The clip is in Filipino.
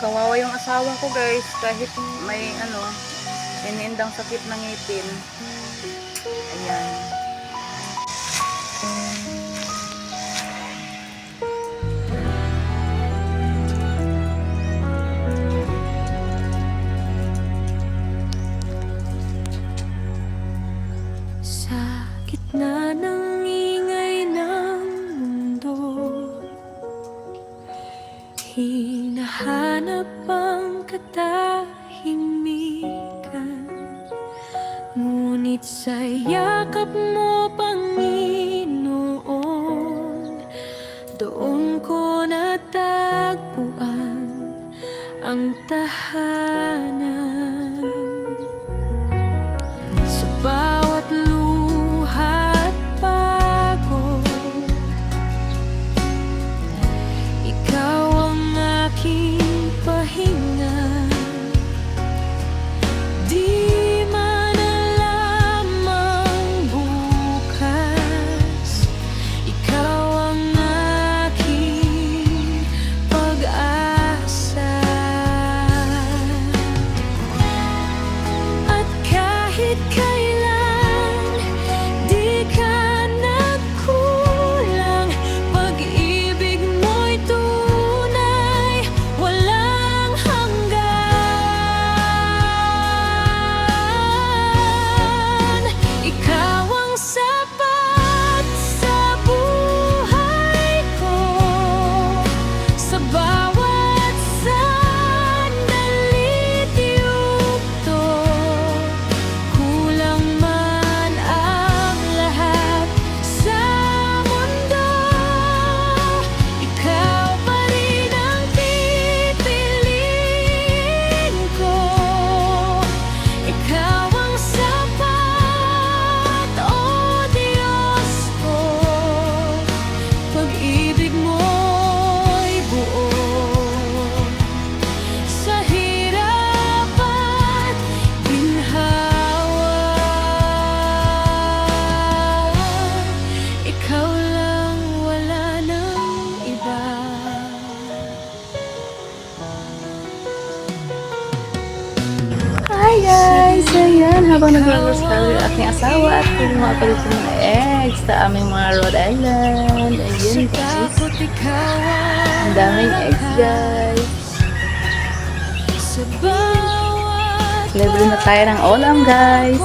Kawawa yung asawa ko guys, kahit may inindang sakit ng ngipin. Ayan. Sa gitna ng ingay ng mundo, hinahanap ang katahimikan. Ngunit sa yakap mo, Panginoon, doon ko natagpuan ang tahanan. Sa bawat luha at pagod, ikaw ang aking pahinga. Di man alam ang bukas, ikaw ang aking pag-asa. At kahit kailan di ka nagkulang, pag-ibig mo'y tunay, walang hanggan. Ikaw ang sapat sa buhay ko, sa bawat sandalit yugto. Kulang man ang lahat sa mundo, ikaw pa rin ang pipiliin ko. Ikaw ang sapat, O Diyos ko. Pag-ibig mo'y buo. Sa hirap at ginhawa, ikaw lang, wala nang iba. Hi guys! Ayan, habang nag-grocery ang aking asawa at pili mga palit yung mga eggs sa aming mga Rhode Island. Ayan guys. Takot ikaw Ang daming eggs guys. sa bawat Libre na tayo ng ulam guys.